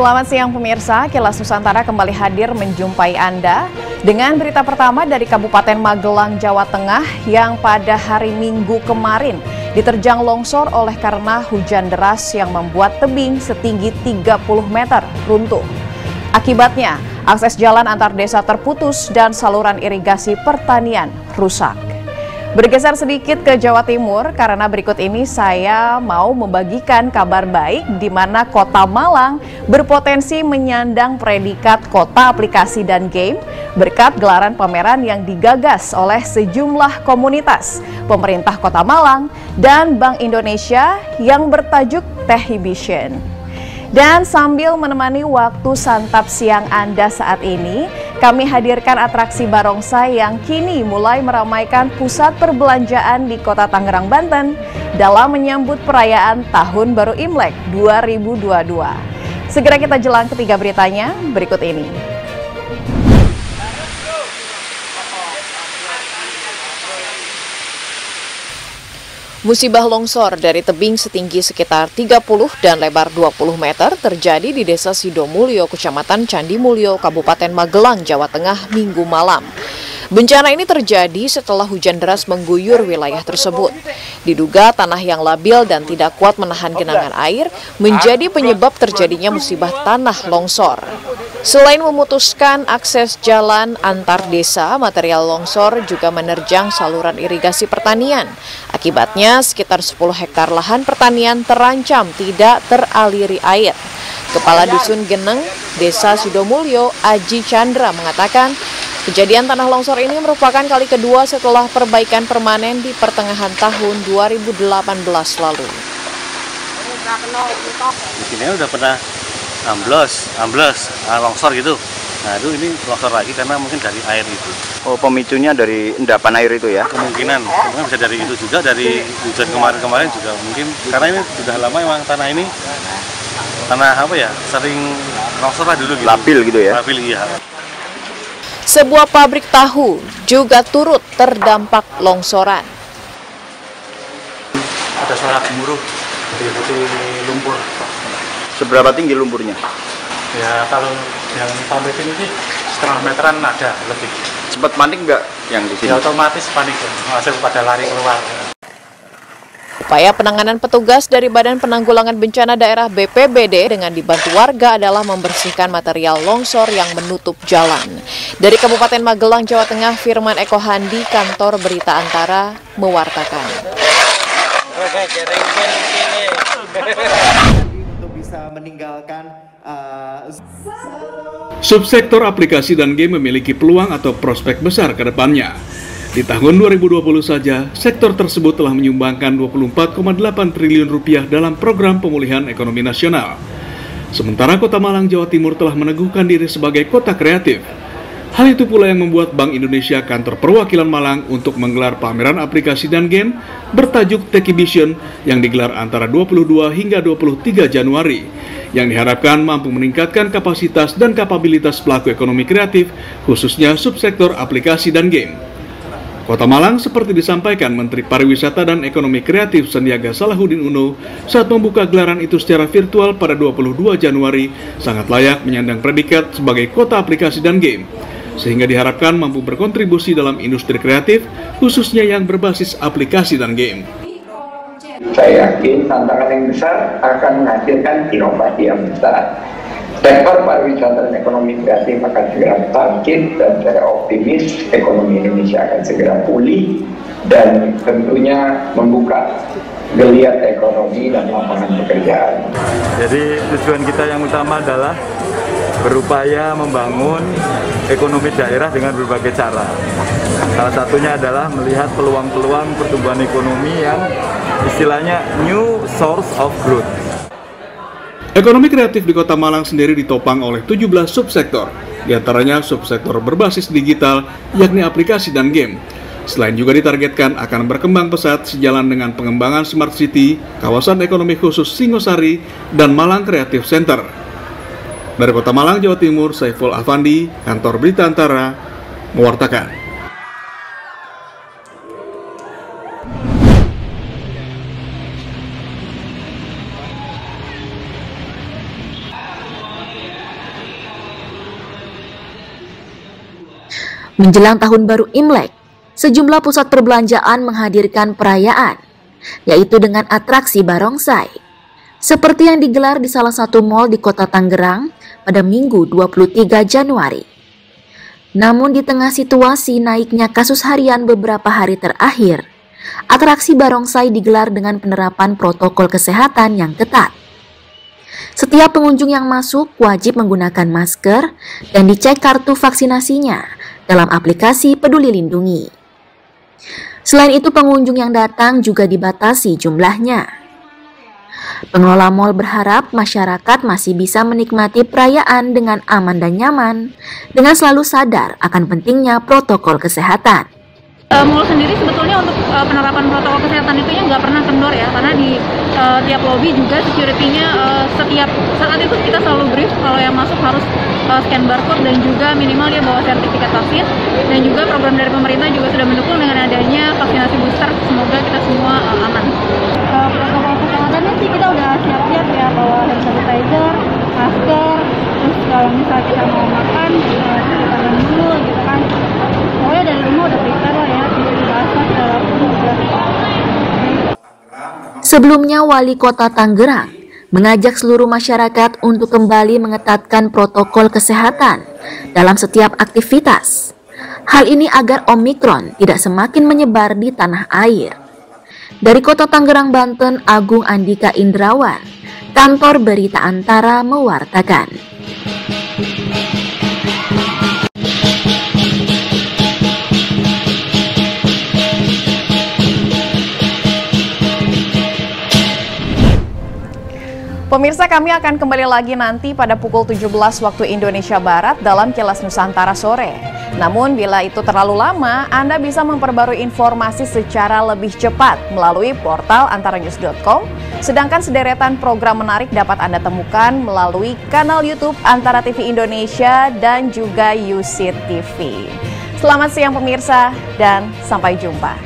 Selamat siang pemirsa, Kilas Nusantara kembali hadir menjumpai Anda dengan berita pertama dari Kabupaten Magelang, Jawa Tengah yang pada hari Minggu kemarin diterjang longsor oleh karena hujan deras yang membuat tebing setinggi 30 meter runtuh. Akibatnya, akses jalan antar desa terputus dan saluran irigasi pertanian rusak. Bergeser sedikit ke Jawa Timur karena berikut ini saya mau membagikan kabar baik di mana Kota Malang berpotensi menyandang predikat kota aplikasi dan game berkat gelaran pameran yang digagas oleh sejumlah komunitas, pemerintah Kota Malang, dan Bank Indonesia yang bertajuk Tehibition. Dan sambil menemani waktu santap siang Anda saat ini, kami hadirkan atraksi barongsai yang kini mulai meramaikan pusat perbelanjaan di Kota Tangerang, Banten dalam menyambut perayaan Tahun Baru Imlek 2022. Segera kita jelang ketiga beritanya berikut ini. Musibah longsor dari tebing setinggi sekitar 30 dan lebar 20 meter terjadi di Desa Sidomulyo, Kecamatan Candimulyo, Kabupaten Magelang, Jawa Tengah, Minggu malam. Bencana ini terjadi setelah hujan deras mengguyur wilayah tersebut. Diduga tanah yang labil dan tidak kuat menahan genangan air menjadi penyebab terjadinya musibah tanah longsor. Selain memutuskan akses jalan antar desa, material longsor juga menerjang saluran irigasi pertanian. Akibatnya, sekitar 10 hektar lahan pertanian terancam tidak teraliri air. Kepala Dusun Geneng, Desa Sidomulyo, Aji Chandra mengatakan, kejadian tanah longsor ini merupakan kali kedua setelah perbaikan permanen di pertengahan tahun 2018 lalu. Di sini udah pernah amblos, longsor gitu. Nah itu ini longsor lagi karena mungkin dari air itu. Oh, pemicunya dari endapan air itu ya? Kemungkinan bisa dari itu juga, dari hujan kemarin juga mungkin. Karena ini sudah lama emang tanah ini, tanah apa ya, sering longsor lah dulu gitu. Labil gitu ya? Labil, iya. Sebuah pabrik tahu juga turut terdampak longsoran. Ada suara gemuruh, putih lumpur. Seberapa tinggi lumpurnya? Ya kalau yang pabrik ini sih setengah meteran ada lebih. Cepat panik nggak yang di sini? Ya otomatis panik, masih pada lari keluar. Upaya penanganan petugas dari Badan Penanggulangan Bencana Daerah BPBD dengan dibantu warga adalah membersihkan material longsor yang menutup jalan. Dari Kabupaten Magelang, Jawa Tengah, Firman Eko Handi, Kantor Berita Antara, mewartakan. Untuk bisa meninggalkan Subsektor aplikasi dan game memiliki peluang atau prospek besar ke depannya. Di tahun 2020 saja, sektor tersebut telah menyumbangkan 24,8 triliun rupiah dalam program pemulihan ekonomi nasional. Sementara Kota Malang, Jawa Timur telah meneguhkan diri sebagai kota kreatif. Hal itu pula yang membuat Bank Indonesia Kantor Perwakilan Malang untuk menggelar pameran aplikasi dan game bertajuk Techibition yang digelar antara 22 hingga 23 Januari, yang diharapkan mampu meningkatkan kapasitas dan kapabilitas pelaku ekonomi kreatif, khususnya subsektor aplikasi dan game. Kota Malang seperti disampaikan Menteri Pariwisata dan Ekonomi Kreatif Sandiaga Salahuddin Uno saat membuka gelaran itu secara virtual pada 22 Januari sangat layak menyandang predikat sebagai kota aplikasi dan game, sehingga diharapkan mampu berkontribusi dalam industri kreatif, khususnya yang berbasis aplikasi dan game. Saya yakin tantangan yang besar akan menghasilkan inovasi yang besar. Sektor pariwisata dan ekonomi kreatif akan segera bangkit dan saya optimis ekonomi Indonesia akan segera pulih dan tentunya membuka geliat ekonomi dan lapangan pekerjaan. Jadi tujuan kita yang utama adalah berupaya membangun ekonomi daerah dengan berbagai cara. Salah satunya adalah melihat peluang-peluang pertumbuhan ekonomi yang istilahnya new source of growth. Ekonomi kreatif di Kota Malang sendiri ditopang oleh 17 subsektor, diantaranya subsektor berbasis digital, yakni aplikasi dan game. Selain juga ditargetkan akan berkembang pesat sejalan dengan pengembangan Smart City, kawasan ekonomi khusus Singosari, dan Malang Creative Center. Dari Kota Malang, Jawa Timur, Saiful Afandi, Kantor Berita Antara, mewartakan. Menjelang Tahun Baru Imlek, sejumlah pusat perbelanjaan menghadirkan perayaan, yaitu dengan atraksi barongsai, seperti yang digelar di salah satu mal di Kota Tangerang pada Minggu 23 Januari. Namun di tengah situasi naiknya kasus harian beberapa hari terakhir, atraksi barongsai digelar dengan penerapan protokol kesehatan yang ketat. Setiap pengunjung yang masuk wajib menggunakan masker dan dicek kartu vaksinasinya dalam aplikasi Peduli Lindungi. Selain itu, pengunjung yang datang juga dibatasi jumlahnya. Pengelola mal berharap masyarakat masih bisa menikmati perayaan dengan aman dan nyaman, dengan selalu sadar akan pentingnya protokol kesehatan. Mall sendiri sebetulnya untuk penerapan protokol kesehatan itu nggak pernah kendor ya, karena di tiap lobby juga security-nya setiap saat itu kita selalu brief kalau yang masuk harus scan barcode dan juga minimal dia bawa sertifikat vaksin, dan juga program dari pemerintah juga sudah mendukung dengan adanya vaksinasi booster. Semoga kita semua aman. Protokol kesehatannya sih kita udah siap-siap ya, bawa hand sanitizer, masker, terus kalau misalnya kita mau makan cuci tangan dulu gitu kan. Pokoknya dari rumah udah prepare lah ya, tisu basah segala macam udah. Sebelumnya, Wali Kota Tangerang mengajak seluruh masyarakat untuk kembali mengetatkan protokol kesehatan dalam setiap aktivitas. Hal ini agar Omikron tidak semakin menyebar di tanah air. Dari Kota Tangerang, Banten, Agung Andika Indrawan, Kantor Berita Antara mewartakan. Pemirsa, kami akan kembali lagi nanti pada pukul 17 waktu Indonesia Barat dalam Kilas Nusantara sore. Namun bila itu terlalu lama, Anda bisa memperbarui informasi secara lebih cepat melalui portal antaranews.com. Sedangkan sederetan program menarik dapat Anda temukan melalui kanal YouTube Antara TV Indonesia dan juga UC TV. Selamat siang pemirsa dan sampai jumpa.